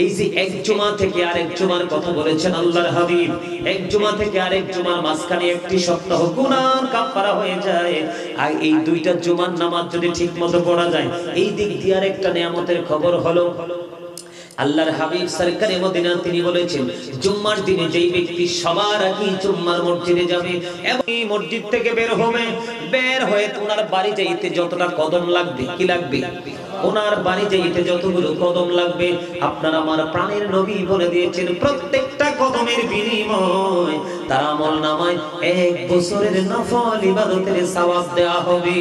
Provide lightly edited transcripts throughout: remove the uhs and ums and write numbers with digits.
এই যে এক জুমা থেকে আরেক জুমার কথা বলেছেন আল্লাহর হাবিব, এক জুমা থেকে আরেক জুমার মাঝখানে একটি সপ্তাহ গুনাহ কাফারা হয়ে যায়। আর এই দুইটা জুমার নামাজ যদি ঠিকমতো পড়া যায়, এই দিক দিয়ে আরেকটা নিয়ামতের খবর হলো আল্লাহর হাবিব সরকারে মদিনা তিনি বলেছেন, জুম্মার দিনে যেই ব্যক্তি সবার আগে জুম্মার মসজিদে যাবে এবং এই মসজিদ থেকে বের হয়ে ওনার বাড়ি যাইতে যতটা কদম লাগবে, কি লাগবে, ওনার বাড়ি যাইতে যতগুলো কদম লাগবে, আপনার আমার প্রাণের নবী বলে দিয়েছেন প্রত্যেকটা কদমের বিনিময় তার আমলনামায় 1 বছরের নফল ইবাদতের সওয়াব দেওয়া হবে।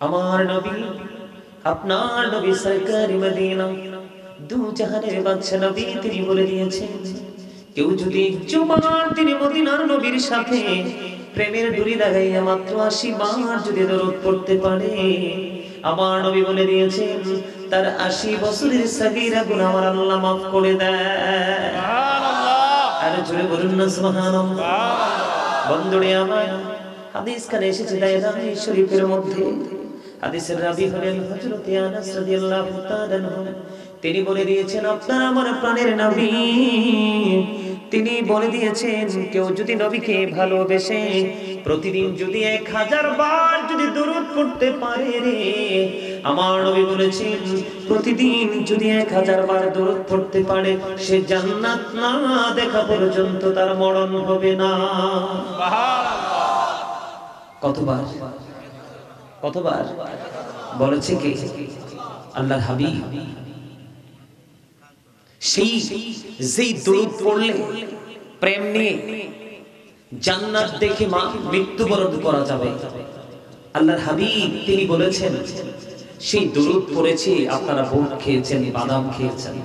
আমার নবী, আপনার নবী সরকার মদিনা দু জাহানের বাদশা নবী তিনি বলে দিয়েছেন, কেউ যদি জুমার দিনে মদিনার নবীর সাথে প্রেমের ডুরি লাগাইয়া মাত্র 80 বার যদি দরুদ পড়তে পারে, আমার নবী বলে দিয়েছেন তার 80 বছরের সাগীরা গুনাহ আমার আল্লাহ মাফ করে দেয়। সুবহানাল্লাহ। আর জোরে বলুন না সুবহানাল্লাহ। বন্ধুরে আমার, হাদিস কানে এসেছে দায়রায়ে শরীফের মধ্যে, হাদিসের রাবী হলেন হযরত আনাস রাদিয়াল্লাহু তাআলা আনহু। তিনি বলে দিয়েছেন আপনার আমার প্রাণের নবী তিনি বলে দিয়েছেন, কেউ যদি নবীকে ভালোবেসে প্রতিদিন যদি 1000 বার যদি দরুদ পড়তে পারে রে, আমার নবী বলেছেন প্রতিদিন যদি 1000 বার দরুদ পড়তে পারে, সে জান্নাত না দেখা পর্যন্ত তার মরণ হবে না। সুবহানাল্লাহ। কতবার কতবার বলেছে কে? আল্লাহর হাবিব। সেই যেই দরুদ পড়লে প্রেম নিয়ে জান্নাত দেখে মৃত্যুবরণ করা যাবে, আল্লাহর হাবিব তিনি বলেছেন সেই দরুদ পড়েছি আপনারা বুট খেয়েছেন, বাদাম খেয়েছেন।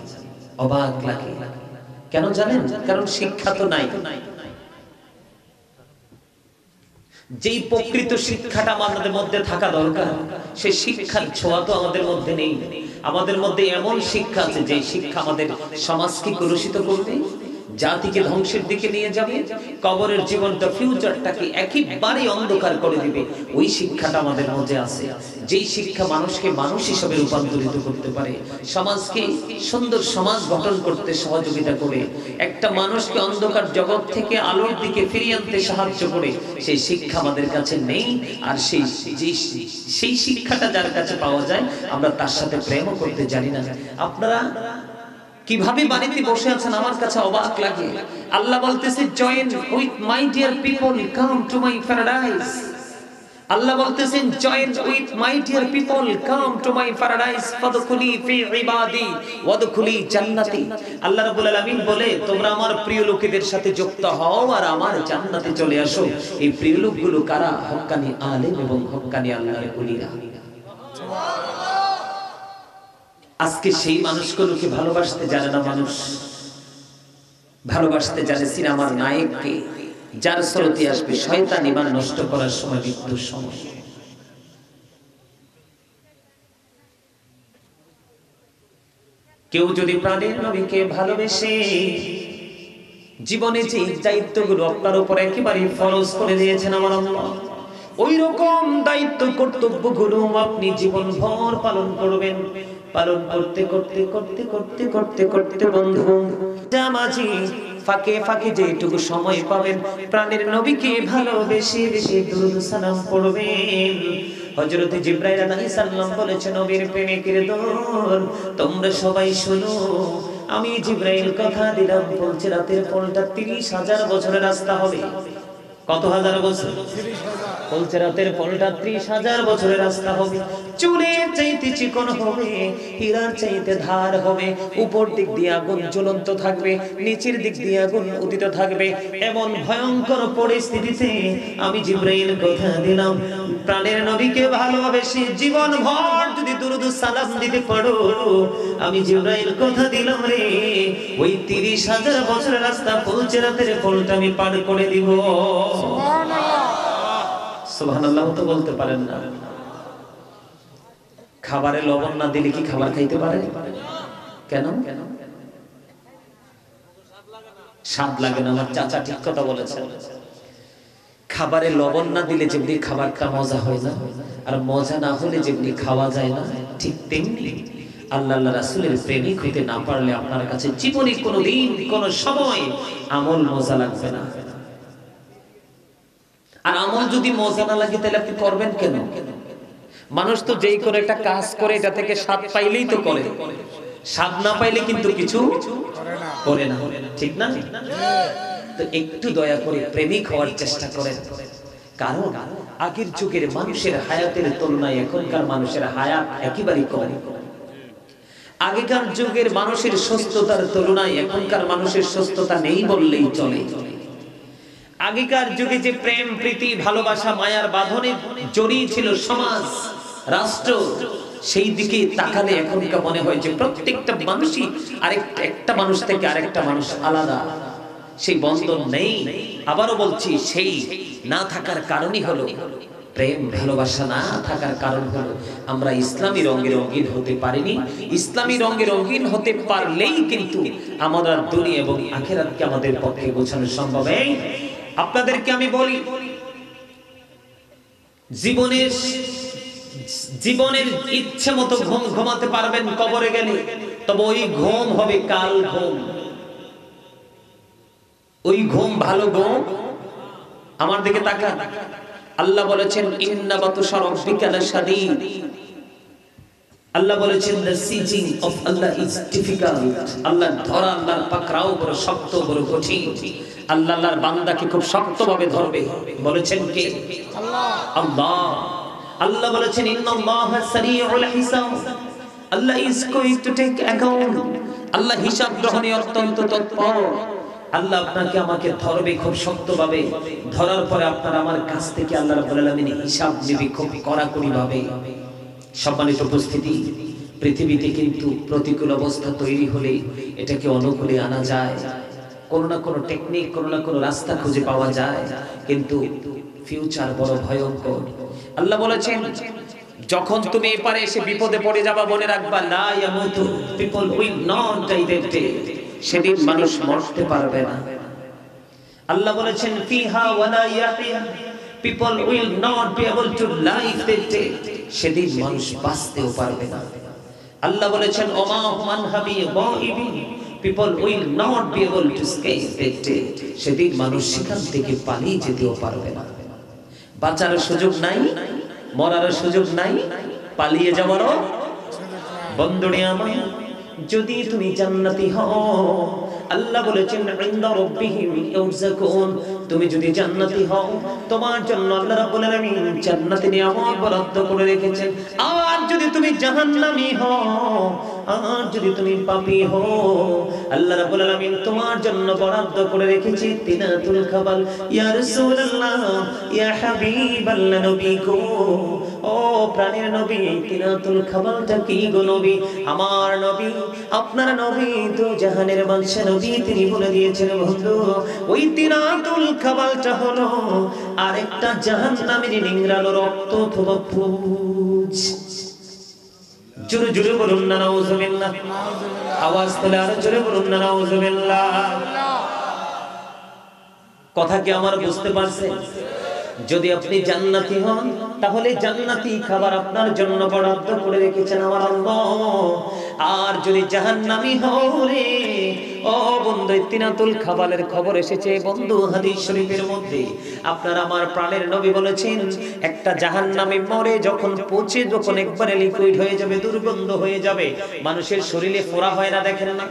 অবাক লাগে কেন জানেন? কারণ শিক্ষা তো নাই। যেই প্রকৃত শিক্ষাটা আমাদের মধ্যে থাকা দরকার, সেই শিক্ষার ছোঁয়া তো আমাদের মধ্যে নেই। আমাদের মধ্যে এমন শিক্ষা আছে যে শিক্ষা আমাদের সমাজকে কলুষিত করবে, জাতিকে ধ্বংসের দিকে নিয়ে যাবে, কবরের জীবনটা ফিউচারটাকে একেবারে অন্ধকার করে দিবে। ওই শিক্ষাটা আমাদের মধ্যে আছে, যেই শিক্ষা মানুষকে মানুষ হিসেবে রূপান্তরিত করতে পারে, সমাজকে সুন্দর সমাজ গঠন করতে সহযোগিতা করে, একটা মানুষকে অন্ধকার জগৎ থেকে আলোর দিকে ফিরিয়ে আনতে সাহায্য করে, সেই শিক্ষা আমাদের কাছে নেই। আর সেই শিক্ষাটা যার কাছে পাওয়া যায়, আমরা তার সাথে প্রেমও করতে জানি না। আপনারা কিভাবে বাড়িতে বসে আছেন আমার কাছে অবাক লাগে। আল্লাহ বলতেছে join with my dear people, come to my paradise. আল্লাহ বলতেছেন join with my dear people, come to my paradise, ফাদখুলি ফি ইবাদি ওয়াদখুলি জান্নাতি। আল্লাহ রাব্বুল আলামিন বলে তোমরা আমার প্রিয় লোকেদের সাথে যুক্ত হও আর আমার জান্নাতে চলে আসো। এই প্রিয় লোকগুলো কারা? হক্কানি আলেম এবং হক্কানি আল্লাহর ওলিরা। আজকে সেই মানুষগুলোকে ভালোবাসতে জানে না মানুষ, ভালোবাসতে জানে সিনেমার নায়ককে, যার স্রোতে আসবে শয়তান ঈমান নষ্ট করার সময়, মৃত্যুর সময়। কেউ যদি প্রাণের নবীকে ভালোবেসে জীবনে যে দায়িত্বগুলো আপনার উপর একেবারে ফরজ করে দিয়েছেন আমার আল্লাহ, ওই রকম দায়িত্ব কর্তব্যগুলো আপনি জীবন ভর পালন করবেন। পালন করতে করতে করতে করতে করতে করতে বন্ধু জামাজি ফাঁকে ফাঁকে যেটুকু সময় পাবেন, প্রাণের নবীকে ভালোবেসে বেশি দুরূদ সালাম পড়বেন। হযরত জিবরাইল আলাইহিস সালাম বলেছেন, নবীর প্রেমিকের দল তোমরা সবাই শোনো, আমি জিবরাইল কথা দিলাম বলছে রাতের পলটা 30,000 বছরের রাস্তা হবে। কত হাজার বছর? 30,000। বলছে রাতের পলটা 30,000 বছরের রাস্তা হবে। চুলের চাইতে চিকন হবে, হীরার চাইতে ধার হবে, উপর দিক দিয়ে আগুন জ্বলন্ত থাকবে, নিচের দিক দিয়ে আগুন উদিত থাকবে। এমন ভয়ঙ্কর পরিস্থিতিতে আমি জিবরাইল কথা দিলাম, প্রাণের নবীকে ভালোবেসে জীবন ভর যদি দুরূদ সালাম দিতে পারো, আমি জিবরাইল কথা দিলাম রে, ওই 30,000 বছরের রাস্তা পৌঁছে রাতের পলটা আমি পার করে দিব। সুবহানাল্লাহ। সুবহানাল্লাহ তো বলতে পারেন না। খাবারে লবণ না দিলে কি খাবার খাইতে পারে? কেন? স্বাদ লাগে না। আমার চাচা ঠিক কথা বলেছেন, খাবারে লবণ না দিলে যেমনি খাবারটা মজা হয় না, আর মজা না হলে যেমনি খাওয়া যায় না, ঠিক তেমনি আল্লাহ রাসূলের প্রেমিক হতে না পারলে আপনার কাছে জীবনে কোনোদিন কোনো সময় আমল মজা লাগবে না। আর আমল যদি মজা না লাগে তাহলে আপনি করবেন কেন? মানুষ তো যেই করে একটা কাজ করে এটা থেকে স্বাদ পাইলেই তো করে, স্বাদ না পাইলে কিন্তু কিছু করে না, ঠিক না? তো একটু দয়া করে প্রেমিক হওয়ার চেষ্টা করেন। কারণ আগের যুগের মানুষের হায়াতের তুলনায় এখনকার মানুষের হায়াত একেবারেই কম। আগেকার যুগের মানুষের সুস্থতার তুলনায় এখনকার মানুষের সুস্থতা নেই বললেই চলে। আগেকার যুগে যে প্রেম প্রীতি ভালোবাসা মায়ার বাঁধনে জড়িয়ে ছিল সমাজ রাষ্ট্র, সেই দিকে তাকালে এখনকার মনে হয় যে প্রত্যেকটা মানুষই একটা মানুষ থেকে আরেকটা মানুষ আলাদা, সেই বন্ধন নেই। আবারও বলছি, সেই না থাকার কারণই হলো প্রেম ভালোবাসা না থাকার কারণ হলো আমরা ইসলামী রঙে রঙিন হতে পারিনি। ইসলামী রঙে রঙিন হতে পারলেই কিন্তু আমাদের দুনিয়া এবং আখিরাতকে আমাদের পক্ষে বোঝানো সম্ভব। আপনাদেরকে আমি বলি, জীবনের ইচ্ছে মতো ঘুম ঘুমাতে পারবেন কবরে গেলে, তবে ওই ঘুম হবে কাল ঘুম, ওই ঘুম ভালো ঘুম। আমার দিকে তাকান, আল্লাহ বলেছেন ইন্না বাতুশা রাব্বিকা লাশাদীদ। আল্লাহ বলেছেন the sieging of Allah is difficult। আল্লাহ ধরা, আল্লাহর পাকড়াও বড় শক্ত, বড় কঠিন। আল্লাহর বান্দাকে খুব শক্তভাবে ধরবে। বলেছেন কে? আল্লাহ। আল্লাহ। আল্লাহ বলেছেন ইন্নাল্লাহা সারিউল হিসাব। আল্লাহ is going to take account। আল্লাহ হিসাব গ্রহণে অত্যন্ত তৎপর। আল্লাহ আপনাকে আমাকে ধরবে খুব শক্তভাবে, ধরার পরে আপনার আমার কাছ থেকে আল্লাহ রাব্বুল আলামিন হিসাব নেবে খুব কড়াকড়ি ভাবে। সম্মানিত উপস্থিতি, পৃথিবীতে কিন্তু প্রতিকূল অবস্থা তৈরি হলে এটাকে অনুকূলে আনা যায়, কোনো না কোনো টেকনিক, কোনো না কোনো রাস্তা খুঁজে পাওয়া যায়, কিন্তু ফিউচার বড় ভয়ঙ্কর। আল্লাহ বলেছেন যখন তুমি এপারে এসে বিপদে পড়ে যাবা, মনে রাখবা লা ইয়ামুতু, people will not die that day. সেদিন মানুষ মরতে পারবে না। আল্লাহ বলেছেন ফিহা ওয়ালা ইয়াহিয়া, people will not be able to live that day. সেদিন মানুষ বাঁচতেও পারবে না। আল্লাহ বলেছেন ওমা হুমান হাবি গায়িবিন, people will not be able to escape that day. সেদিন মানুষ সেখান থেকে পালিয়ে যেতেও পারবে না। বাঁচার সুযোগ নাই, মরার সুযোগ নাই, পালিয়ে যাওয়ারও। বন্ধুরে আমার, যদি তুমি জান্নাতি হও, আল্লাহ বলেছেন ইনদা রাব্বিহিম ইউরযাকুন, তুমি যদি জান্নাতি হও তোমার জন্য আল্লাহ রাব্বুল আলামিন জান্নাতে নিয়ামত বরাদ্দ করে রেখেছেন। আর যদি তুমি জাহান্নামী হও, আর যদি তুমি পাপী হও, আল্লাহ রাব্বুল আলামিন তোমার জন্য বরাদ্দ করে রেখেছে তিনাতুল খাবাল। ইয়া রাসূলুল্লাহ, ইয়া হাবিবাল্লাহ, নবী গো, ও প্রাণের নবী, তিনাতুল খাবালটা কি গো নবী? আমার নবী, আপনার নবী তো জাহানের বাদশা নবী, তিনি বলে দিয়েছেন বন্ধু, ওই তিনাতুল খাবালটা হলো আরেকটা জাহান্নামের নিংড়ানো রক্ত অথবা পুঁজ। জোরে জোরে বলুন না নাউযুবিল্লাহ। আওয়াজ তুলে আরো জোরে বলুন না নাউযুবিল্লাহ। কথা কি আমার বুঝতে পারছেন? যদি আপনি জান্নাতি হন, তাহলে জান্নাতি খাবার আপনার জন্য বরাদ্দ করে রেখেছেন আমার আল্লাহ। আর যদি জাহান্নামী হও রে, ও বন্ধু, তিনাতুল খাবালের খবর এসেছে বন্ধু হাদিস শরীফের মধ্যে। আপনার আমার প্রাণের নবী বলেছেন, একটা জাহান্নামী মরে যখন পচে, যখন একবারে লিকুইড হয়ে যাবে, দুর্গন্ধ হয়ে যাবে, মানুষের শরীরে ফোড়া হয় না, দেখেন না?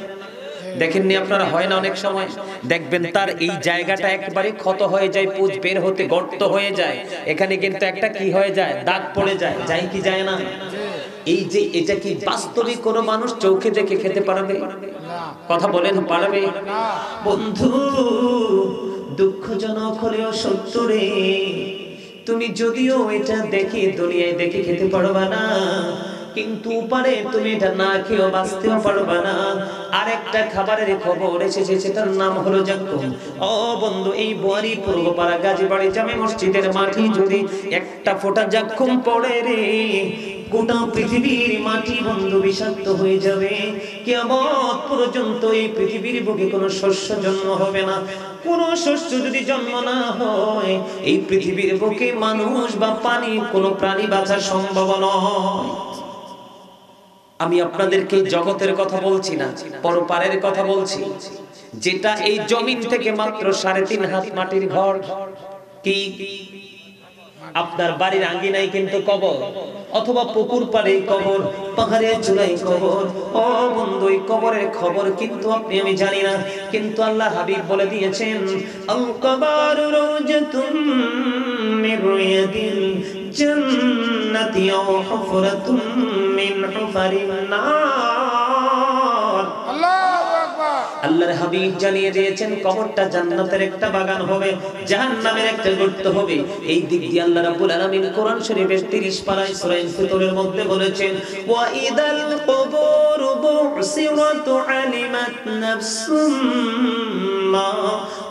দেখেননি আপনারা? হয় না? অনেক সময় দেখবেন তার এই জায়গাটা একেবারে ক্ষত হয়ে যায়, পুঁজ বের হতে গর্ত হয়ে যায়, এখানে কিন্তু একটা কি হয়ে যায়, দাগ পড়ে যায়, যায় কি যায় না? এই যে এটা কি বাস্তবিক কোন মানুষ চোখে দেখে খেতে পারবে? কথা বলেন, পারবে? বন্ধু, দুঃখজনক হলেও সত্য রে, তুমি যদিও এটা দেখে দুনিয়ায় দেখে খেতে পারবা না, কিন্তু পারে তুমি এটা না খেয়েও বাঁচতেও পারবা না। আরেকটা খাবারের খবর এসেছে, সেটার নাম হলো জাক্কুম। ও বন্ধু, এই বোয়ারি পূর্বপাড়া গাজীবাড়ি জামে মসজিদের মাটি যদি একটা ফোঁটা জাক্কুম পড়ে রে, গোটা পৃথিবীর মাটি বন্ধু বিষাক্ত হয়ে যাবে। কিয়ামত পর্যন্ত এই পৃথিবীর বুকে কোনো শস্য জন্ম হবে না। কোনো শস্য যদি জন্ম না হয়, এই পৃথিবীর বুকে মানুষ বা পানি কোনো প্রাণী বাঁচা সম্ভব নয়। আমি আপনাদেরকে জগতের কথা বলছি না, পরপারের কথা বলছি, যেটা এই জমিন থেকে মাত্র 3.5 হাত মাটির ঘর। কি আপনার বাড়ির আঙ্গিনায় কিন্তু কবর, অথবা পুকুর পাড়ে কবর, পাহাড়ের চূড়ায় কবর। ও বন্ধু, এই কবরের খবর কিন্তু আপনি আমি জানি না, কিন্তু আল্লাহ হাবিব বলে দিয়েছেন, আল কবরু রাওজাতুম মির রিয়াদিল জান্নাতি ওয়া হুফরাতুম মিন হুফারিন নার। আল্লাহু আকবার। আল্লাহর হাবিব জানিয়ে দিয়েছেন কবরটা জান্নাতের একটা বাগান হবে, জাহান্নামের একটা গর্ত হবে। এই দিক দিয়ে আল্লাহ রাব্বুল আলামিন কোরআন শরীফের 30 পারায় সূরা ইনফিতরের মধ্যে বলেছেন, ওয়া ইদাল কুবুর বুসিরাত আলিমাত নাফসুম মা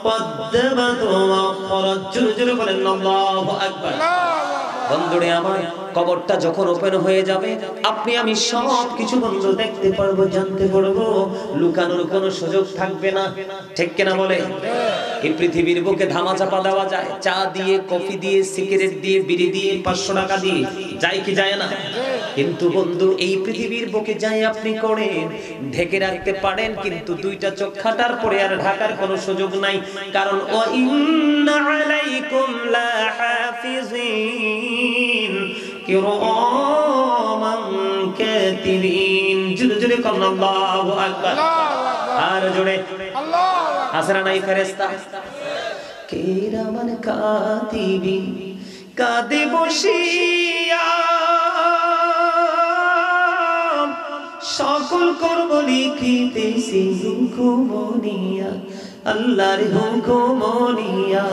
কদ্দামাত ওয়া আখরাত। জোরে জোরে বলেন আল্লাহু আকবার। বন্ধুরে আমার, কবরটা যখন ওপেন হয়ে যাবে, আপনি আমি সব কিছু বন্ধু দেখতে পারবো, জানতে পারবো, লুকানোর কোনো সুযোগ থাকবে না। ঠিক কিনা বলে? এই পৃথিবীর বুকে ধামাচাপা দেওয়া যায়, চা দিয়ে, কফি দিয়ে, সিগারেট দিয়ে, বিড়ি দিয়ে, 500 টাকা দিয়ে, যায় কি যায় না? কিন্তু বন্ধু, এই পৃথিবীর বুকে যাই আপনি করেন, ঢেকে রাখতে পারেন, কিন্তু 2টা চোখ খাটার পরে আর ঢাকার কোনো সুযোগ নাই। কারণ ওয়া ইন্না আলাইকুম লা হাফিজিন কিরামান কাতিবিন। জোরে জোরে বলেন আল্লাহু আকবার। আর জোরে আল্লাহু আকবার। আসরা নাই ফেরেশতা কিরামান কাতিবিন, কাঁদে বসিয়া সকল করব লিখিতেছি হুকুমনিয়া, আল্লাহর হুকুমনিয়া।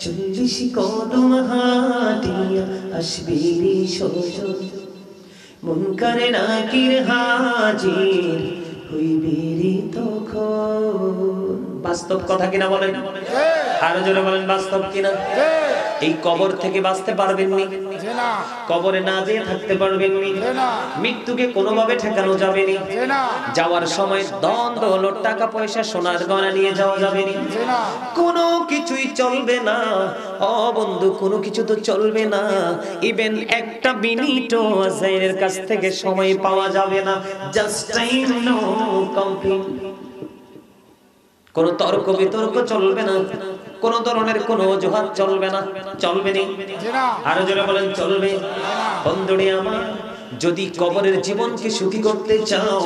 40 কদম হাঁটিয়া আসবি সজন, মুনকারে নাকির হাজির হইবি রে তখন। বাস্তব কথা কিনা বলেন? আরো জোরে বলেন, বাস্তব কিনা? এই কবর থেকে বাঁচতে পারবেননি, কবরে না যেয়ে থাকতে পারবেননি, মৃত্যুকে কোনোভাবে ঠেকানো যাবে না। যাওয়ার সময় ধন দৌলত, টাকা পয়সা, সোনার গয়না নিয়ে যাওয়া যাবে না, কোনো কিছুই চলবে না। ও বন্ধু, কোনো কিছু তো চলবে না। ইভেন একটা মিনিটও আজাইরের কাছ থেকে সময় পাওয়া যাবে না। Just time, no complain. কোন তর্ক বিতর্ক চলবে না, কোন ধরনের কোন অজুহাত চলবে না। চলবে না? আরো জোরে বলেন, চলবে। বন্ধুরে আমার, যদি কবরের জীবনকে সুখী করতে চাও,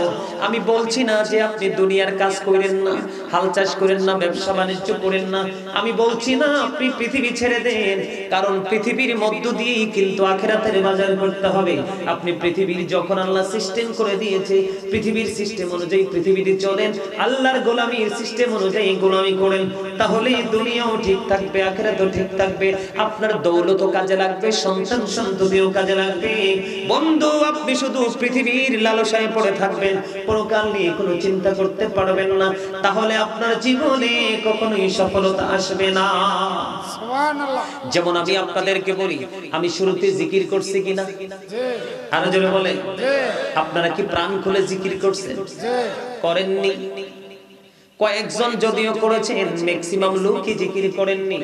আমি বলছি না যে আপনি দুনিয়ার কাজ করেন না, হাল চাষ করেন না, ব্যবসা বাণিজ্য করেন না। আমি বলছি না আপনি পৃথিবী ছেড়ে দেন, কারণ পৃথিবীর মধ্য দিয়েই কিন্তু আখিরাতের বাজার করতে হবে। আপনি পৃথিবীর যখন আল্লাহ সিস্টেম করে দিয়েছে, পৃথিবীর সিস্টেম অনুযায়ী পৃথিবীতে চলেন, আল্লাহর গোলামীর সিস্টেম অনুযায়ী গোলামি করেন, তাহলে দুনিয়াও ঠিক থাকবে, আখিরাতও ঠিক থাকবে। আপনার দৌলতও কাজে লাগবে, সন্তান সন্ততিও কাজে লাগবে। বন্ধু, আপনি শুধু পৃথিবীর লালসায় পড়ে থাকবেন, পরকাল নিয়ে কোনো চিন্তা করতে পারবেন না, তাহলে আপনার জীবনে কখনোই সফলতা আসবে না। সুবহানাল্লাহ। যেমন আমি আপনাদেরকে বলি, আমি শুরুতে জিকির করছি কিনা? আরো জোরে বলে, আপনারা কি প্রাণ খুলে জিকির করছেন? করেননি? কয়েকজন যদিও করেছেন, ম্যাক্সিমাম লোকই জিকির করেননি।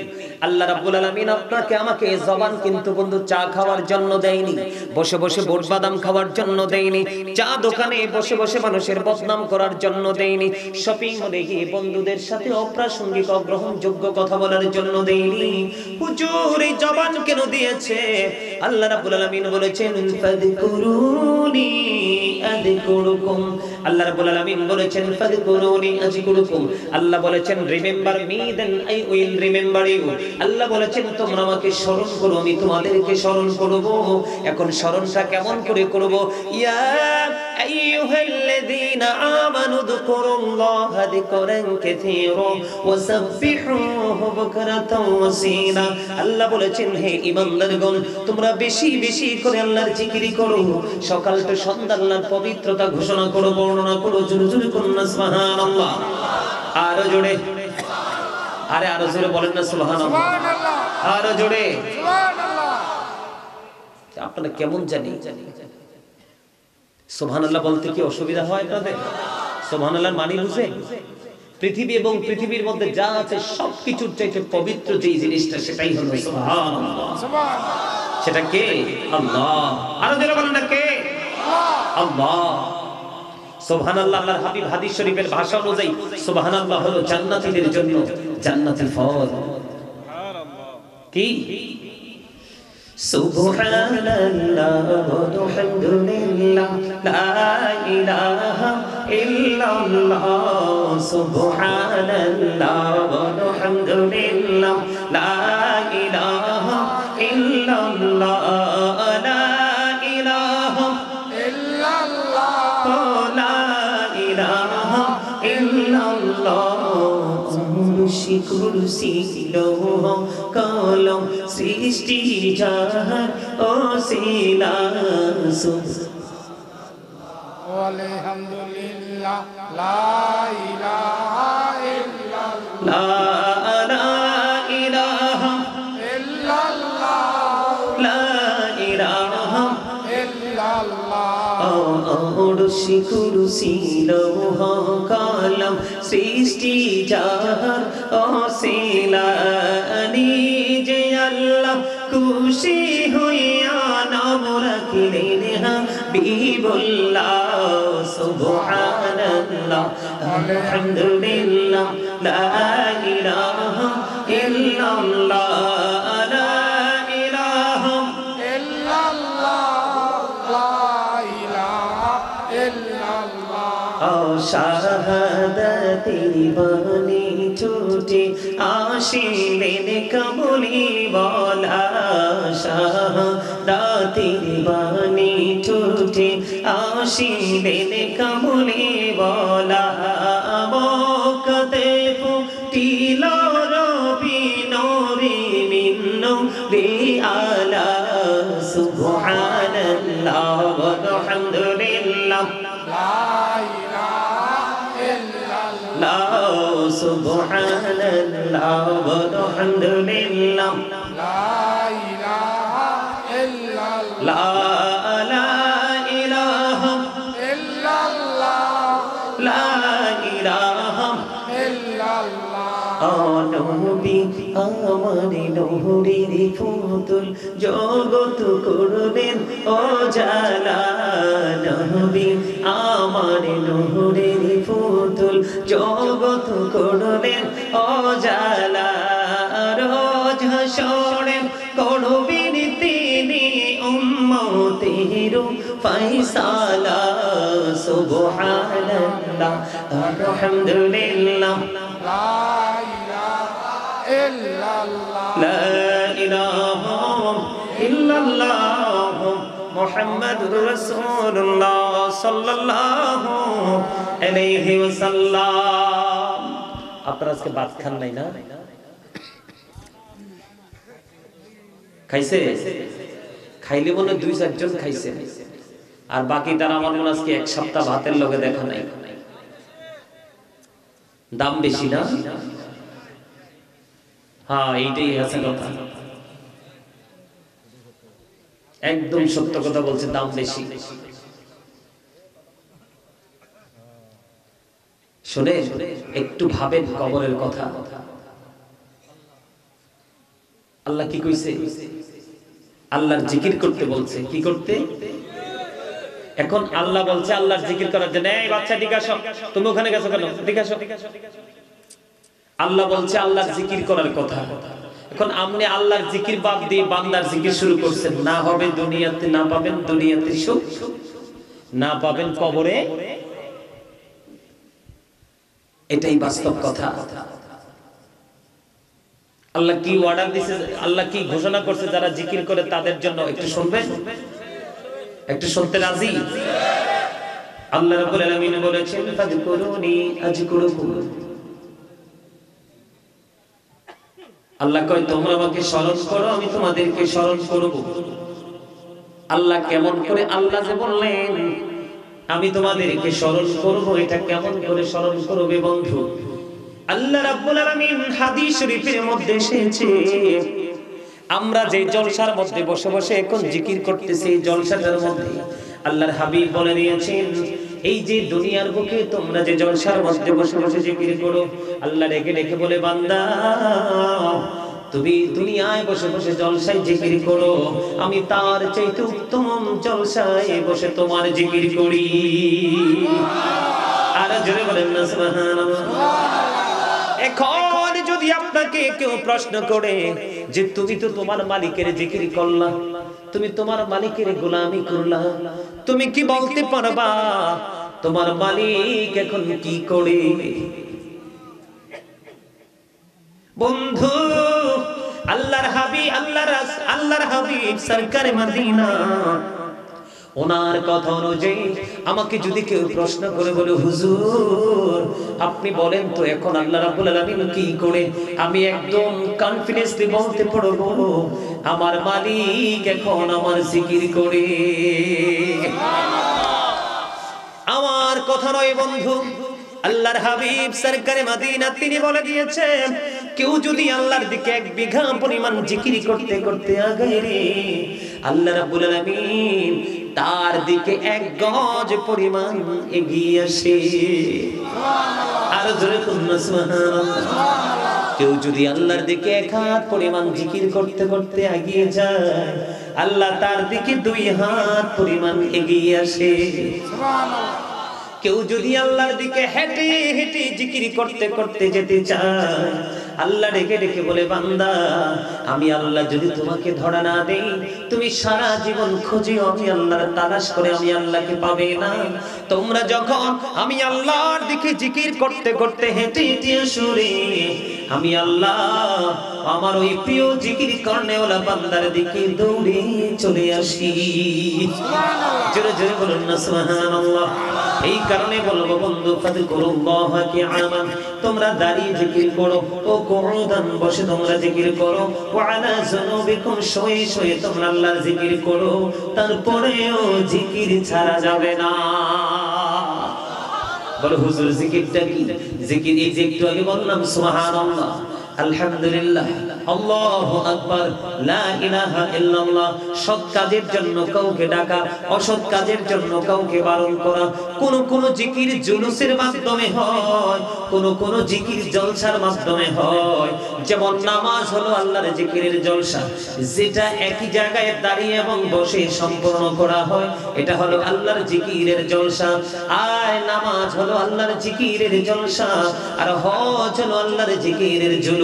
আল্লাহ রাব্বুল আলামিন আপনাকে আমাকে জবান কিন্তু বন্ধু চা খাওয়ার জন্য দেয়নি, বসে বসে বোট বাদাম খাওয়ার জন্য দেয়নি, চা দোকানে বসে বসে মানুষের বদনাম করার জন্য দেয়নি, শপিং মলে গিয়ে বন্ধুদের সাথে অপ্রাসঙ্গিক অগ্রহণযোগ্য কথা বলার জন্য দেয়নি। হুজুর, এই জবান কেন দিয়েছে? আল্লাহ রাব্বুল আলামিন বলেছেন, ফাযকুরুনি আযকুরুকুম। আল্লাহ রাব্বুল আলামিন বলেছেন, ফাযকুরুনি আযকুরুকুম। আল্লাহ বলেছেন, remember me then I will remember you. আল্লাহ বলেছেন, তোমরা আমাকে স্মরণ করো, আমি তোমাদেরকে স্মরণ করব। এখন স্মরণটা কেমন করে করব? ইয়া আইয়ুহাল্লাযীনা আমানু যকুরুল্লাহা যিকরান কাসীরা ওয়া সাব্বিহুহু বুকরাতাও ওয়া আসীলা। আল্লাহ বলেছেন, হে ঈমানদারগণ, তোমরা বেশি বেশি করে আল্লাহর জিকির করো, সকাল থেকে সন্ধ্যা আল্লাহর পবিত্রতা ঘোষণা করো, বর্ণনা করো। জোরে জোরে করুন না সুবহানাল্লাহ। আরো জোরে, আরে আরো জোরে বলেন না সুবহানাল্লাহ। আরো জোরে সুবহানাল্লাহ। আপনারা কেমন জানি সুবহানাল্লাহ বলতে কি অসুবিধা হয় তাদের? সুবহানাল্লাহর মানে বুঝে? পৃথিবী এবং পৃথিবীর মধ্যে যা আছে সবকিছুর চাইতে পবিত্র যে জিনিসটা, সেটাই হলো সুবহানাল্লাহ। সুবহানাল্লাহ। সেটা কে? আল্লাহ। আরো জোরে বলেন না, কে? আল্লাহ। আল্লাহ। সুবহানাল্লাহ, আল্লাহর হাবিব হাদিস শরীফের ভাষা অনুযায়ী সুবহানাল্লাহ হলো জান্নাতীদের জন্য জান্নাতি ফল। কি সুবহানাল্লাহ ওয়ালহামদুলিল্লাহ লা ইলাহা ইল্লাল্লাহ, সুবহানাল্লাহ ওয়ালহামদুলিল্লাহ লা ইলাহা ইল্লাল্লাহ, লা ইলাহা ইল্লাল্লাহ, লা ইলাহা ইল্লাল্লাহ। কুরসি লৌহ কলম সৃষ্টি জাহান ওসিলা, আলহামদুলিল্লাহ লা ইলাহা ইল্লাল্লাহ, লা ইলাহা ইল্লাল্লাহ, লা ইলাহা ইল্লাল্লাহ। কুরসি লৌহ কলম সৃষ্টি জাহান ওসিলা, নিজে আল্লাহ খুশি হইয়া নাম রাখিলেন হাবিবুল্লাহ। সুবহানাল্লাহ আলহামদুলিল্লাহ লা ইলাহা ইল্লাল্লাহ, লা ইলাহা ইল্লাল্লাহ, লা ইলাহা ইল্লাল্লাহ। শাহাদাতের বাণী ছুটে আসিলেন কামলি বলা, শাহাদাতের বাণী ছুটে আসিলেন কামলি বলা, মক্কাতে ফুটিল রবি নূরে মিন নূরে আলা, সুবহানাল্লাহ ওয়ালহামদুলিল্লাহ লা ইলাহা ইল্লাল্লাহ, সুবহানাল্লাহ ওয়ালহামদুলিল্লাহ লা ইলাহা ইল্লাল্লাহ, লা ইলাহা ইল্লাল্লাহ, লা ইলাহা ইল্লাল্লাহ। নবী আমার নূরের পুতুল জগৎ করবেন ও জালা, নবী আমার নূরের পুতুল জগৎ করবেন ও জালা, রোজ হাসরে করবেন তিনি উম্মতের ফয়সালা, সুবহানাল্লাহ আলহামদুলিল্লাহ লা ইলাহা ইল্লাল্লাহ, লা ইলাহা ইল্লাল্লাহ মুহাম্মাদুর রাসূলুল্লাহ সাল্লাল্লাহু আলাইহি ওয়াসাল্লাম। আপনারা আজকে ভাত খান নাই না? খাইছে? খাইলে মনে 2-4 জন খাইছে, আর বাকি তারা আমার মনে আজকে এক সপ্তাহ ভাতের লগে দেখা নাই। দাম বেশি না? হ্যাঁ, এইটাই আছে কথা, একদম সত্য কথা বলছে, দাম বেশি। শুনে একটু ভাবেন কবরের কথা। আল্লাহ কি কইছে? আল্লাহর জিকির করতে বলছে। কি করতে? এখন আল্লাহ বলছে আল্লাহর জিকির করার জন্য, এই বাচ্চা ঠিক আসো, তুমি ওখানে গেছো কেন? ঠিক আসো। আল্লাহ বলছে আল্লাহর জিকির করার কথা। এখন আপনি আল্লাহর জিকির বাদ দিয়ে বান্দার জিকির শুরু করছেন, না হবে দুনিয়াতে, না পাবেন দুনিয়াতে সুখ, না পাবেন কবরে। এটাই বাস্তব কথা। আল্লাহ কি অর্ডার দিয়েছে, আল্লাহ কি ঘোষণা করছে যারা জিকির করে তাদের জন্য, একটু শুনবেন? একটু শুনতে রাজি? আল্লাহ রাব্বুল আলামিন বলেছেন ফাযকুরুনি আযকুরুকুম। আল্লাহ কয় তোমরা আমাকে স্মরণ করো, আমি তোমাদেরকে স্মরণ করব। আল্লাহ কেমন করে? আল্লাহ যে বললেন আমি তোমাদেরকে স্মরণ করব, এটা কেমন করে স্মরণ করবে বন্ধু? আল্লাহ রাব্বুল আলামিন হাদিস শরীফের মধ্যে এসেছে, আমরা যে জলসার মধ্যে বসে বসে এখন জিকির করতেছি, এই জলসাটার মধ্যে আল্লাহর হাবিব বলে দিয়েছেন, এই যে দুনিয়ার বুকে তোমরা যে জলসার মধ্যে বসে বসে জিকির করো, আল্লাহ ডেকে ডেকে বলে বান্দা তুমি দুনিয়ায় বসে বসে জলসায় জিকির করো, আমি তার চাইতে উত্তম জলসায় বসে তোমার জিকির করি। আর জোরে বলেন না সুবহানাল্লাহ। এখন যদি আপনাকে কেউ প্রশ্ন করে যে তুমি তো তোমার মালিকের জিকির করলা, তুমি তোমার মালিকের গোলামি করলা, তুমি কি বলতে পারবা তোমার মালিক এখন কি করে? বন্ধু, আল্লাহর হাবিব সরকারে মদিনা, ওনার কথা অনুযায়ী আমাকে যদি কেউ প্রশ্ন করে বলে হুজুর আপনি বলেন তো এখন আল্লাহ রাব্বুল আলামিন কি করে, আমি একদম কনফিডেন্সলি বলতে পারবো আমার মালিক এখন আমার জিকির করে। আমার কথা নয় বন্ধু, আল্লাহর হাবিব সরকারে মদিনা তিনি বলে দিয়েছেন কেউ যদি আল্লাহর দিকে 1 বিঘা পরিমাণ জিকির করতে করতে আগায় রে, আল্লাহ রাব্বুল আলামিন তার দিকে 1 গজ পরিমাণ এগিয়ে আসে। আর জোরে বলুন সুবহানাল্লাহ। কেউ যদি আল্লাহর দিকে 1 হাত পরিমাণ জিকির করতে করতে এগিয়ে যায়, আল্লাহ তার দিকে 2 হাত পরিমাণ এগিয়ে আসে। সুবহানাল্লাহ। কেউ যদি আল্লাহর দিকে হেঁটে হেঁটে জিকির করতে করতে যেতে চায়, আল্লাহ ডেকে ডেকে বলে বান্দা আমি আল্লাহ যদি তোমাকে ধরা না দেই, তুমি সারা জীবন খুঁজে আমি আল্লাহর তালাশ করে আমি আল্লাহকে পাবে না। তোমরা যখন আমি আল্লাহর দিকে জিকির করতে করতে হেঁটে হেঁটে আসরে, আমি আল্লাহ আমার ওই প্রিয় জিকির করনেওয়ালা বান্দার দিকে দৌড়ে চলে আসি। জোরে জোরে বলুন না সুবহানাল্লাহ। এই কারণে বলবো বন্ধু ফাযকুরুল্লাহ কিয়ামান, তোমরা দাঁড়িয়ে জিকির করো, ও কুউদান বসে তোমরা জিকির করো, ওয়া আলা যুনুবিকুম শুয়ে শুয়ে তোমরা আল্লাহর জিকির করো, তারপরেও জিকির ছাড়া যাবে না। বলো হুজুর জিকিরটা কি? জিকির এই যে একটু আগে বললাম সুবহানাল্লাহ, আলহামদুলিল্লাহ, আল্লাহু আকবার, লা ইলাহা ইল্লাল্লাহ। সৎ কাজের জন্য কাউকে ডাকা, অসৎ কাজের জন্য কাউকে বারণ করা। কোন জিকির জুলুসের মাধ্যমে হয়, কোন জিকির জলসার মাধ্যমে হয়। যেমন নামাজ হলো আল্লাহর জিকিরের জলসা, যেটা একই জায়গায় দাঁড়িয়ে এবং বসে সম্পূর্ণ করা হয়, এটা হলো আল্লাহর জিকিরের জলসা। আর নামাজ হলো আল্লাহর জিকিরের জলসা, আর হজ হলো আল্লাহর জিকিরের জুলুস।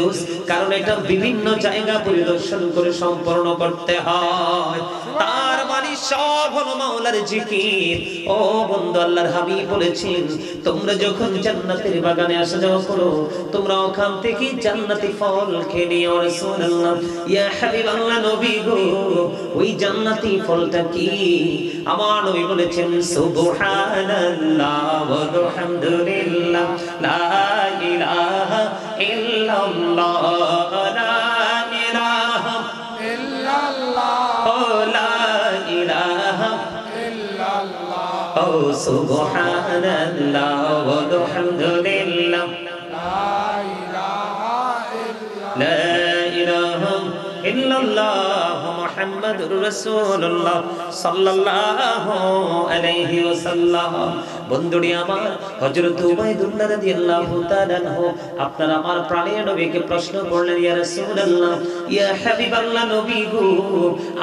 কারণ এটা বিভিন্ন জায়গা পরিদর্শন করে সম্পূর্ণ করতে হয়। তার মানে সব হলো মাওলার জিকির। ও বন্ধু, আল্লাহর হাবিব বলেছেন তোমরা যখন জান্নাতের বাগানে আসা যাওয়া করো, তোমরা ওখান থেকে জান্নাতি ফল খেয়ে নিও। রাসূলুল্লাহ, ইয়া হাবিবাল্লাহ, নবী গো, ওই জান্নাতি ফলটা কি? আমার নবী বলেছেন সুবহানাল্লাহ ওয়া বিহামদিল্লাহ, লা ইলাহা ইল্লাল্লাহ, লা ইলাহা ইল্লাল্লাহ, লা ইলাহা ইল্লাল্লাহ, ও সুবহানাল্লাহ ওয়া বিহামদিল্লাহ, লা ইলাহা ইল্লাল্লাহ, লা ইলাহা ইল্লাল্লাহ মুহাম্মাদুর রাসূলুল্লাহ সাল্লাল্লাহু আলাইহি ওয়াসাল্লাম। বন্ধুরা আমার, হযরত উবাইদুল্লাহ রাদিয়াল্লাহু তাআলা আনহু আপনার আমার প্রাণের নবীকে প্রশ্ন করলেন, ইয়া রাসূলুল্লাহ, ইয়া হাবিবাল্লাহ, নবী গো,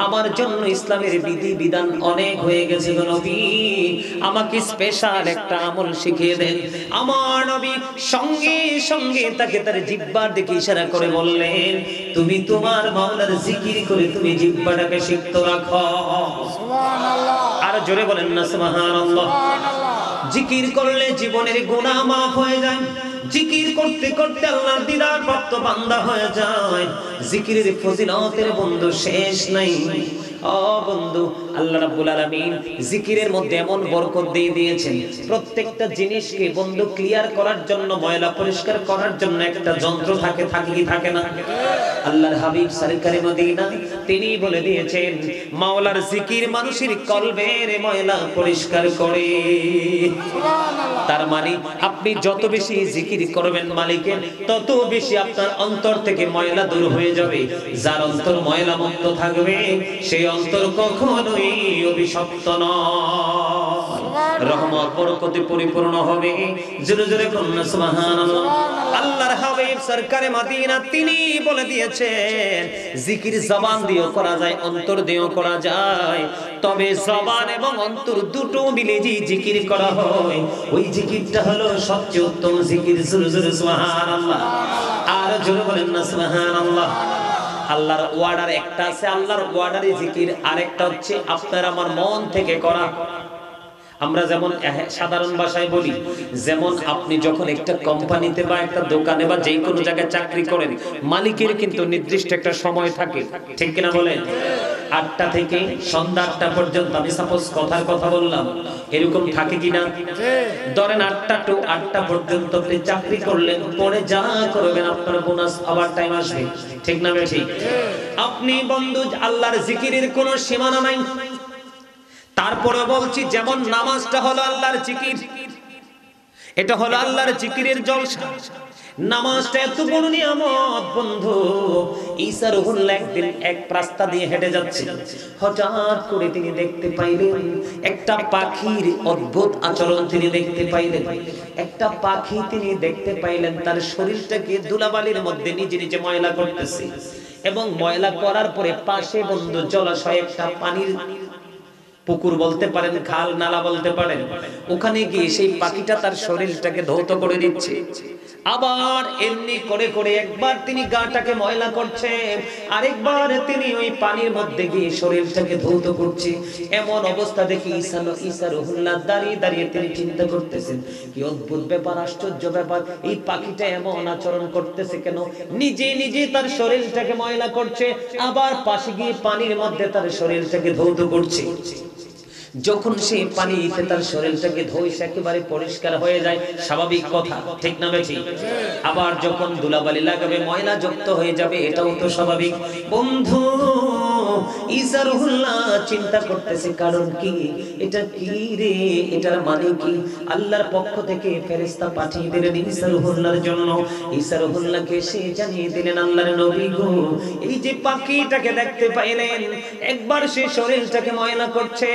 আমার জন্য ইসলামের বিধি বিধান অনেক হয়ে গেছে গো নবী, আমাকে স্পেশাল একটা আমল শিখিয়ে দেন। আমার নবী সঙ্গে সঙ্গে তাকে তার জিহ্বার দিকে ইশারা করে বললেন, তুমি তোমার মাওলার জিকির করে তুমি জিহ্বাটাকে সিক্ত রাখো। সুবহানাল্লাহ। আর জোরে বলেন না সুবহানাল্লাহ। জিকির করলে জীবনের গুনাহ মাফ হয়ে যায়। জিকির করতে করতে আল্লাহর দিদার প্রাপ্ত বান্দা হয়ে যায়। জিকিরের ফজিলতের বন্ধু শেষ নাই। ও বন্ধু, আল্লাহ রাব্বুল আলামিন জিকিরের মধ্যে এমন বরকত দিয়ে দিয়েছেন, প্রত্যেকটা জিনিসকে বন্ধু ক্লিয়ার করার জন্য, ময়লা পরিষ্কার করার জন্য একটা যন্ত্র থাকে কি থাকে না? আল্লাহর হাবিব সরকারে মদিনা তিনি বলে দিয়েছেন, মাওলার জিকির মানুষের কলবের ময়লা পরিষ্কার করে। তার মানে আপনি যত বেশি জিকির করবেন মালিকের, তত বেশি আপনার অন্তর থেকে ময়লা দূর হয়ে যাবে। যার অন্তর ময়লা মুক্ত থাকবে, সেই অন্তর কখনোই অভিশপ্ত নয়। রহমত বরকতে পরিপূর্ণ হবে। জোরে জোরে বলুন সুবহানাল্লাহ। আল্লাহর হাবিব সরকারে মদিনা তিনি বলে দিয়েছেন জিকির জবান দিয়েও করা যায়, অন্তর দিয়েও করা যায়, তবে জবান এবং অন্তর দুটো মিলে যে জিকির করা হয় ওই জিকিরটা হলো সবচেয়ে উত্তম জিকির। জোরে জোরে সুবহানাল্লাহ। আর জোরে বলেন না সুবহানাল্লাহ। আল্লাহর ওয়ার্ডার একটা আছে, আল্লাহর ওয়ার্ডারে জিকির, আরেকটা হচ্ছে আপনার আমার মন থেকে করা। আমরা যেমন সাধারণ ভাষায় বলি, যেমন আপনি যখন একটা কোম্পানিতে বা একটা দোকানে বা যে কোনো জায়গায় চাকরি করেন, মালিকের কিন্তু নির্দিষ্ট একটা সময় থাকে, ঠিক কিনা বলেন? 8টা থেকে সন্ধ্যা 8টা পর্যন্ত, আমি সাপোজ কথার কথা বললাম, এরকম থাকে কিনা? ধরেন 8টা টু 8টা পর্যন্ত আপনি চাকরি করলেন, পরে যা করবেন আপনার বোনাস আবার টাইম আসবে, ঠিক না বেশি? আপনি বন্ধু আল্লাহর জিকিরের কোনো সীমানা নাই। তারপরে বলছি, যেমন নামাজটা হলো আল্লাহর জিকির, এটা হলো আল্লাহর জিকিরের জলসা। নামাজটা এত বড় নিয়ামত বন্ধু। ঈসা রুহুল্লাহ একদিন এক রাস্তা দিয়ে হেঁটে যাচ্ছে, হঠাৎ করে তিনি দেখতে পাইলেন একটা পাখির অদ্ভুত আচরণ তিনি দেখতে পাইলেন। একটা পাখি তিনি দেখতে পাইলেন তার শরীরটাকে ধুলাবালির মধ্যে নিজে নিজে ময়লা করতেছে, এবং ময়লা করার পরে পাশে বন্ধু জলাশয় একটা পানির পুকুর বলতে পারেন, খাল নালা বলতে পারেন, ওখানে গিয়ে সেই পাখিটা তার শরীরটাকে ধৌত করে দিচ্ছে। আবার এমনি করে করে একবার তিনি গাটাকে ময়লা করছে, আরেকবার তিনি ওই পানির মধ্যে গিয়ে শরীরটাকে ধৌত করছে। এমন অবস্থা দেখে ঈসা রুহুল্লাহ দাঁড়িয়ে দাঁড়িয়ে তিনি চিন্তা করতেছেন, কি অদ্ভুত ব্যাপার, আশ্চর্য ব্যাপার, এই পাখিটা এমন আচরণ করতেছে কেন? নিজে নিজে তার শরীরটাকে ময়লা করছে, আবার পাশে গিয়ে পানির মধ্যে তার শরীরটাকে ধৌত করছে। যখন সে পানিতে তার শরীরটাকে ধুয়ে একেবারে পরিষ্কার হয়ে যায়, স্বাভাবিক কথা, ঠিক না বেশি? আবার যখন ধুলাবালি লাগাবে, ময়লা যুক্ত হয়ে যাবে, এটাও তো স্বাভাবিক। বন্ধু ঈসা রুহুল্লাহ চিন্তা করতেছে, কারণ কি, এটা কি রে, এটার মানে কি? আল্লাহর পক্ষ থেকে ফেরেশতা পাঠিয়ে দিলেন ঈসা রুহুল্লাহর জন্য। ঈসা রুহুল্লাহকে সে জানিয়ে দিলেন, আল্লাহর নবী গো, এই যে পাখিটাকে দেখতে পাইলেন, একবার সে শরীরটাকে ময়লা করছে,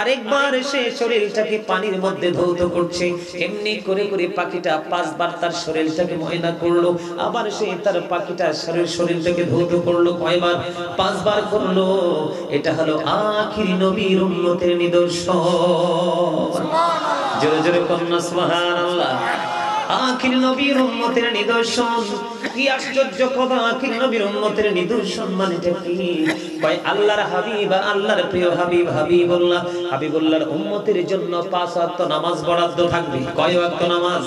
আরেকবার সে শরীরটাকে পানির মধ্যে ধৌত করছে। এমনি করে করে পাখিটা 5 বার তার শরীরটাকে ময়লা করলো, আবার সে তার পাখিটা শরীরটাকে ধৌত করলো কয়বার? 5 বার করলো। এটা হলো আখিরি নবীর উম্মতের নিদর্শন। জোরে জোরে বলুন সুবহানাল্লাহ। আখির নবীর উম্মতের নিদর্শন। কি আশ্চর্য কথা, আখির নবীর উম্মতের নিদর্শন মানেটা কি? কয় আল্লাহর হাবিব, আল্লাহর প্রিয় হাবিব হাবিবুল্লাহর উম্মতের জন্য 5 ওয়াক্ত নামাজ বরাদ্দ থাকবে। কয় ওয়াক্ত নামাজ?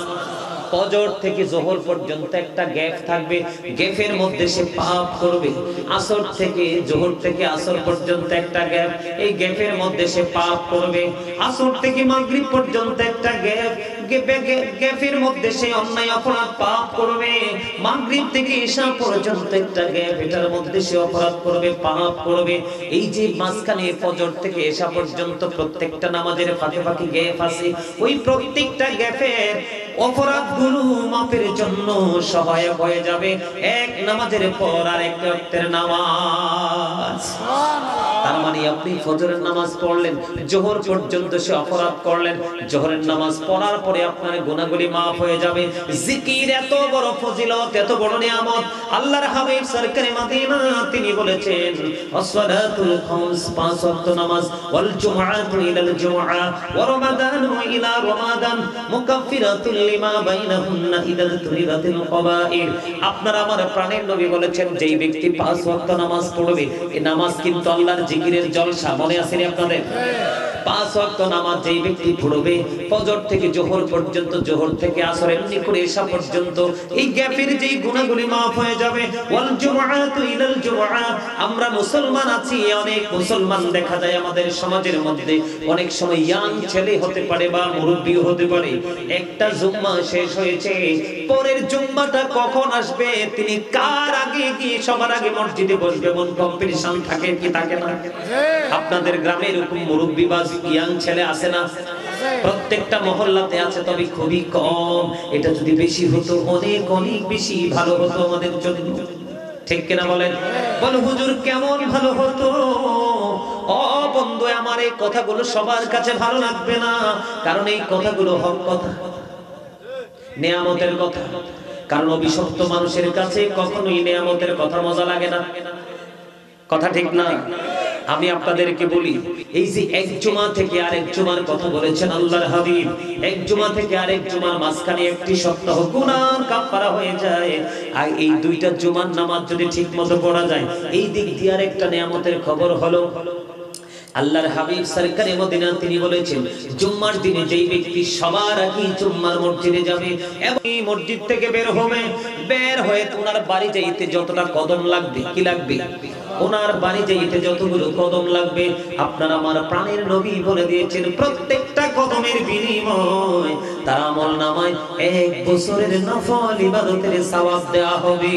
ফজর থেকে জোহর পর্যন্ত একটা গ্যাপ থাকবে, গ্যাপের মধ্যে সে পাপ করবে। আসর থেকে জোহর থেকে আসর পর্যন্ত একটা গ্যাপ, এই গ্যাপের মধ্যে সে পাপ করবে। আসর থেকে মাগরিব পর্যন্ত একটা গ্যাপ, গ্যাপের মধ্যে সে অন্যায় অপরাধ পাপ করবে। মাগরিব থেকে ঈশা পর্যন্ত একটা গ্যাপ, এটার মধ্যে সে অপরাধ করবে, পাপ করবে। এই যে মাঝখানে ফজর থেকে ঈশা পর্যন্ত প্রত্যেকটা নামাজের ফাঁকে ফাঁকে গ্যাপ আছে, ওই প্রত্যেকটা গ্যাপের অপরাধগুলো মাপের জন্য সহায়ক হয়ে যাবে এক নামাজের পর আরেক ওয়াক্তের নামাজ। তার মানে আপনি ফজরের নামাজ পড়লেন, জোহর পর্যন্ত সে অপরাধ করলেন, জোহরের নামাজ পড়ার পরে আপনার গুনাহগুলি মাফ হয়ে যাবে। জিকির এত বড় ফজিলত, এত বড় নিয়ামত। আল্লাহর হাবিব সরকারে মদিনা তিনি বলেছেন, আসসালাতুল খামস, 5 ওয়াক্ত নামাজ, ওয়াল জুমআতু ইলাল জুমআ ওয়া রমাদানু ইলা রমাদান মুকাফফিরাতুল লিমা বাইনাহুন্না ইদা তুরিবাতিল কবাইর। আপনার আমার প্রাণের নবী বলেছেন, যেই ব্যক্তি 5 ওয়াক্ত নামাজ পড়বে, এই নামাজ কিন্তু আল্লাহর জিকিরের জলসা। মনে আছে নি আপনাদের? 5 ওয়াক্ত নামাজ যেই ব্যক্তি পড়বে, ফজর থেকে জোহর পর্যন্ত, জোহর থেকে আসর, এমনি করে ঈশা পর্যন্ত, এই গ্যাপের যেই গুনাহগুলি maaf হয়ে যাবে। ওয়াল জুমআতু ইলাল জুমআ। আমরা মুসলমান আছি, অনেক মুসলমান দেখা যায় আমাদের সমাজের মধ্যে, অনেক সময় ইয়াং ছেলে হতে পারে বা মুরব্বিও হতে পারে, একটা জুম্মা শেষ হয়েছে, পরের জুম্মাটা কখন আসবে, তিনি কার আগে গিয়ে সবার আগে মসজিদে বসবে, এমন কম্পিটিশন থাকে কি থাকে না? আপনাদের গ্রামে এরকম মুরব্বি বা ইয়াং ছেলে আছে না? প্রত্যেকটা মহল্লাতে আছে, তবে খুবই কম। এটা যদি বেশি হতো, অনেক অনেক বেশি ভালো হতো আমাদের জন্য, ঠিক কিনা বলেন? বল হুজুর কেমন ভালো হতো? ও বন্ধু আমার, এই কথাগুলো সবার কাছে ভালো লাগবে না, কারণ এই কথাগুলো হক কথা, নেয়ামতের কথা। কারণ অভিশপ্ত মানুষের কাছে কখনোই নেয়ামতের কথা মজা লাগে না, কথা ঠিক না? আমি আপনাদেরকে বলি, এই যে এক জুমা থেকে আরেক জুমার কথা বলেছেন আল্লাহর হাবিব, এক জুমা থেকে আরেক জুমার মাঝখানে একটি সপ্তাহ গুনাহ কাফারা হয়ে যায়। আর এই দুইটা জুমার নামাজ যদি ঠিকমতো পড়া যায়, এই দিক দিয়ে আরেকটা নিয়ামতের খবর হলো, আল্লাহর হাবিব সরকারে মদিনা তিনি বলেছেন, জুম্মার দিনে যেই ব্যক্তি সবার আগে জুম্মার মসজিদে যাবে এবং এই মসজিদ থেকে বের হবে, বের হয়ে ওনার বাড়ি যাইতে যতটা কদম লাগবে, কি লাগবে? ওনার বাড়ি যাইতে যতগুলো কদম লাগবে, আপনার আমার প্রাণের নবী বলে দিয়েছেন, প্রত্যেকটা কদমের বিনিময় তার আমলনামায় 1 বছরের নফল ইবাদতের সওয়াব দেওয়া হবে।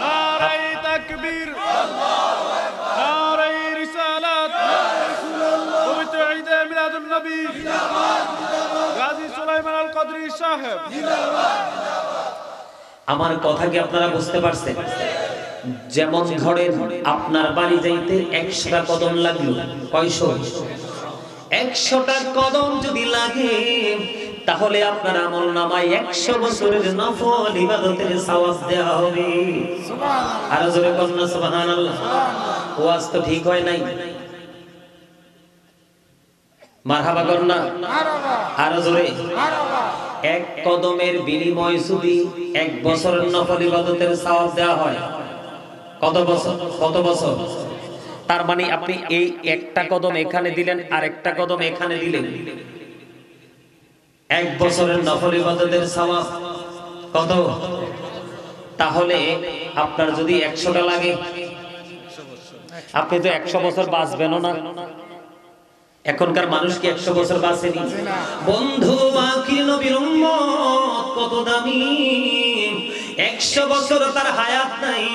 নারে তাকবীর, নারে রিসালাত, পবিত্র ঈদে মিলাদুন নবী, গাজী সুলাইমান আল কদরি সাহেব। আমার কথা কি আপনারা বুঝতে পারছেন? যেমন ধরেন আপনার বাড়ি যাইতে 100টা কদম লাগলো, কয়শো? 100টা কদম যদি লাগে, তাহলে আপনার আমলনামায় 100 বছরের নফল ইবাদতের সওয়াব দেওয়া হবে। সুবহানাল্লাহ। আর জোরে কন্না সুবহানাল্লাহ। ওয়াজ তো ঠিক হয় নাই, মারহাবা কন্না, মারহাবা, আর জোরে। মারহাবা। এক কদমের বিনিময় যদি 1 বছরের নফল ইবাদতের সওয়াব দেওয়া হয়, কত বছর? কত বছর? তার মানে আপনি এই একটা কদম এখানে দিলেন আর একটা কদম এখানে দিলেন, 1 বছরের নফল ইবাদতের সওয়াব কত? তাহলে আপনার যদি 100টা লাগে, আপনি তো 100 বছর বাঁচবেনও না। এখনকার মানুষ কি 100 বছর বাঁচেনি? বন্ধু আখির নবীর উম্মত কত দামি, 100 বছর তার হায়াত নাই,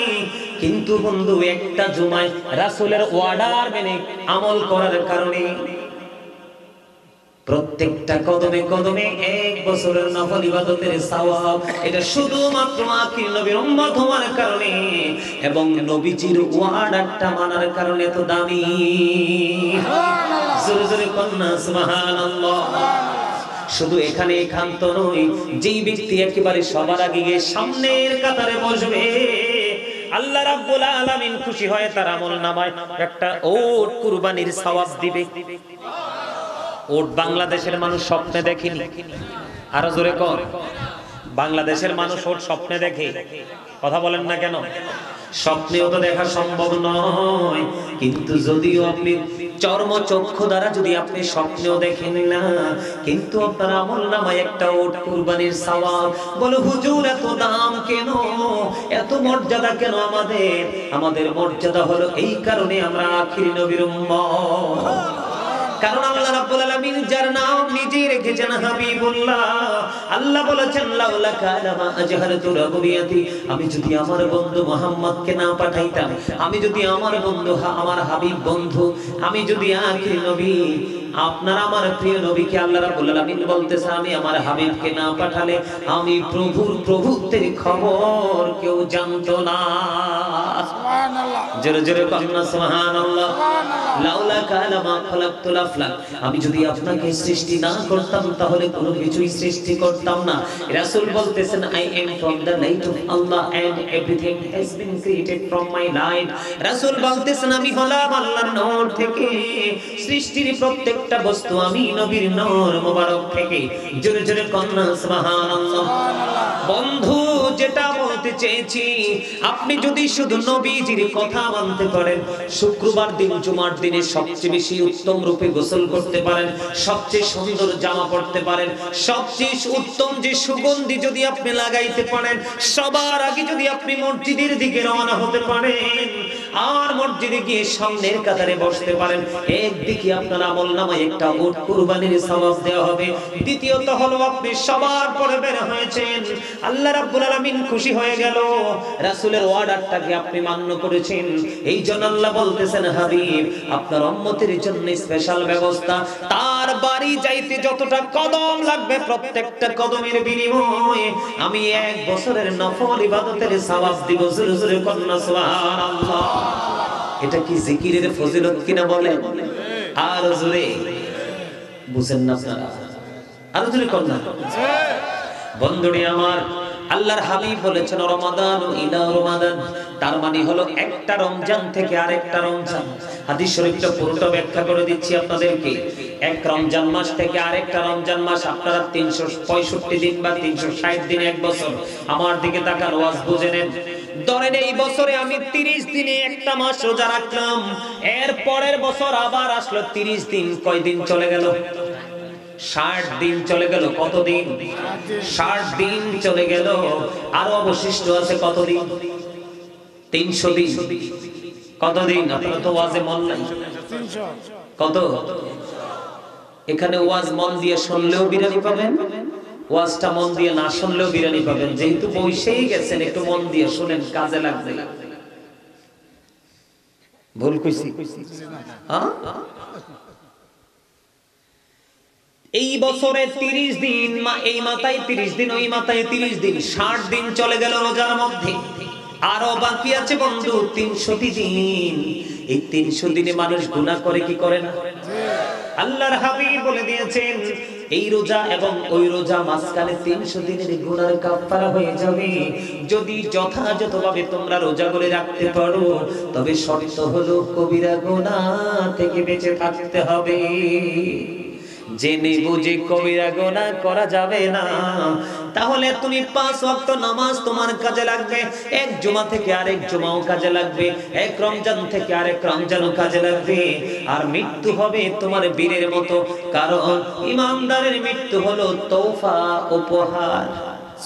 কিন্তু বন্ধু একটা জুমায় রাসূলের অর্ডার মেনে আমল করার কারণে প্রত্যেকটা কদমে কদমে 1 বছরের নফল ইবাদতের সওয়াব। এটা শুধুমাত্র আখির নবীর উম্মত হওয়ার কারণে এবং নবীজির ওয়াদাটা মানার কারণে তো দামি। জোরে জোরে কন্না সুবহানাল্লাহ। শুধু এখানে একান্ত নয়, যেই ব্যক্তি একেবারে সবার আগে গিয়ে সামনের কাতারে বসবে, আল্লাহ রাব্বুল আলামিন খুশি হয় তার আমলনামায় একটা ওট কুরবানির সওয়াব দিবে। ওট বাংলাদেশের মানুষ স্বপ্নে দেখেনি, আরো জোরে কর। বাংলাদেশের মানুষ ওট স্বপ্নে দেখে, কথা বলেন না কেন? স্বপ্নেও তো দেখা সম্ভব নয়, কিন্তু যদিও আপনি চর্মচক্ষু দ্বারা যদি আপনি স্বপ্নেও দেখেন না, কিন্তু আপনার আমলনামায় একটা ওট কুরবানির সওয়াব। বলো হুজুর এত দাম কেন, এত মর্যাদা কেন আমাদের? আমাদের মর্যাদা হলো এই কারণে আমরা আখির নবীর উম্মত। কারণ আল্লাহ রাব্বুল আলামিন যার নাম নিজে রেখেছেন হাবিবুল্লাহ, আল্লাহ বলেছেন লাউলা কালামা আজহারতু রাবুবিয়াতি, আমি যদি আমার বন্ধু মুহাম্মদকে না পাঠাইতাম, আমি যদি আমার বন্ধু আমার হাবিব বন্ধু, আমি যদি আখির নবী আপনার আমার প্রিয় নবীকে, আল্লাহ রাব্বুল আলামিন বলতেছে আমি আমার হাবিবকে না পাঠালে আমি প্রভুর প্রভুত্বের খবর কেউ জানতো না। সুবহানাল্লাহ। জোরে জোরে কন্না সুবহানাল্লাহ। লাউলা কালামা খালাকতুল আফলাক, আমি যদি আপনাকে সৃষ্টি না করতাম তাহলে কোনো কিছুই সৃষ্টি করতাম না। রাসূল বলতেছেন I am from the light of Allah and everything has been created from my light. রাসূল বলতেছেন আমি হলাম আল্লাহর নূর থেকে, সৃষ্টির প্রত্যেকটা বস্তু আমি নবীর নূর মোবারক থেকে। জোরে জোরে কন্না সুবহানাল্লাহ। বন্ধু যেটা বলতে চেয়েছি, আপনি যদি শুধু নবীজির কথা মানতে পারেন, শুক্রবার দিন জুমার দিনে সবচেয়ে বেশি উত্তম রূপে গোসল করতে পারেন, সবচেয়ে সুন্দর জামা পরতে পারেন, সবচেয়ে উত্তম যে সুগন্ধি যদি আপনি লাগাইতে পারেন, সবার আগে যদি আপনি মসজিদের দিকে রওনা হতে পারেন আর মসজিদে গিয়ে সামনের কাতারে বসতে পারেন, একদিকে আপনার আমলনামায় একটা উট কুরবানির সওয়াব দেওয়া হবে। দ্বিতীয়ত হলো আপনি সবার পরে বের হয়েছেন, আল্লাহ রাব্বুল আলামিন খুশি হয়ে গেল, রাসূলের অর্ডারটাকে আপনি মান্য করেছেন। এই জন্য আল্লাহ বলতেছেন হাবিব আপনার উম্মতের জন্য স্পেশাল ব্যবস্থা, তার বাড়ি যাইতে যতটা কদম লাগবে প্রত্যেকটা কদমের বিনিময়ে আমি 1 বছরের নফল ইবাদতের সওয়াব দিব। জোরে জোরে কন্না সুবহানাল্লাহ। এটা কি জিকিরের ফজিলত কিনা বলেন? আর জোরে বুঝেন না আপনারা? আরো জোরে কোন না? বন্ধুরে আমার, আল্লাহর হাবিব বলেছেন রমাদান ইলা রমাদান, তার মানে হলো একটা রমজান থেকে আরেকটা রমজান। হাদিস শরীফটা পুরোটা ব্যাখ্যা করে দিচ্ছি আপনাদেরকে। এক রমজান মাস থেকে আরেকটা রমজান মাস, আপনারা 365 দিন বা 360 দিন, এক বছর। আমার দিকে তাকান, ওয়াজ বুঝে নেন। ধরেন এই বছরে আমি 30 দিনে একটা মাস রোজা রাখলাম, এর পরের বছর আবার আসলো 30 দিন, কয় দিন চলে গেল? 60 দিন চলে গেল। কত দিন? 60 দিন চলে গেল। আরো অবশিষ্ট আছে কত দিন? 300 দিন। কত দিন? আপনারা তো ওয়াজে মন নাই। কত? এখানে ওয়াজ মন দিয়ে শুনলেও বিরানি পাবেন, ওয়াজটা মন দিয়ে না শুনলেও বিরানি পাবেন। যেহেতু বসেই গেছেন, একটু মন দিয়ে শুনেন, কাজে লাগবে। ভুল কইছি? হ্যাঁ, এই বছরে 30 দিন, এই মাথায় 30 দিন, ওই মাথায় 30 দিন, 60 দিন চলে গেল রোজার মধ্যে। আরো বাকি আছে বন্ধু 300 দিন। এই 300 দিনে মানুষ গুনাহ করে কি করে না? আল্লাহর হাবিব বলে দিয়েছেন, এই রোজা এবং ওই রোজা মাঝখানে 300 দিনের গুনার কাফারা হয়ে যাবে যদি যথাযথভাবে তোমরা রোজাগুলো রাখতে পারো। তবে শর্ত হলো কবিরা গুনাহ থেকে বেঁচে থাকতে হবে। জেনে বুঝে কবিরা গুনাহ করা যাবে না। তাহলে তুমি 5 ওয়াক্ত নামাজ তোমার কাজে লাগবে, এক জুমা থেকে আরেক জুমাও কাজে লাগবে, এক রমজান থেকে আরেক রমজানও কাজে লাগবে। আর মৃত্যু হবে তোমার বীরের মতো, কারণ ইমানদারের মৃত্যু হলো তোহফা, উপহার।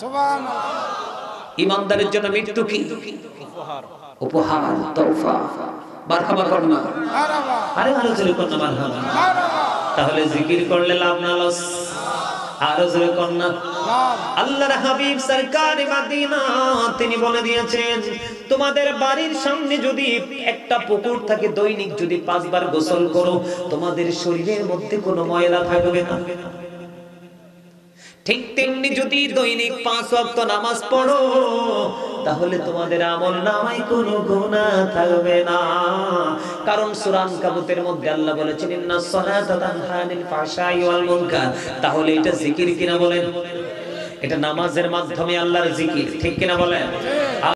সুবহানাল্লাহ। ইমানদারের জন্য মৃত্যু কি? উপহার, উপহার, তোহফা। মারহাবা করনা, মারহাবা। আরে আরো জোরে করনা, মারহাবা, মারহাবা। তাহলে জিকির করলে লাভ না লস? আরো জোরে করনা। আল্লাহর হাবিব সরকারে মদিনা তিনি বলে দিয়েছেন, তোমাদের বাড়ির সামনে যদি একটা পুকুর থাকে, দৈনিক যদি 5 বার গোসল করো, তোমাদের শরীরের মধ্যে কোনো ময়লা থাকবে না। ঠিক তেমনি যদি দৈনিক 5 ওয়াক্ত নামাজ পড়ো, তাহলে তোমাদের আমলনামায় কোনো গুনাহ থাকবে না। কারণ সূরা আনকাবুতের মধ্যে আল্লাহ বলেছেন, ইন্নাস সালাতা তানহা আনিল ফাহশাই ওয়াল মুনকার। তাহলে এটা জিকির কিনা বলেন? এটা নামাজের মাধ্যমে আল্লাহর জিকির, ঠিক কিনা বলেন?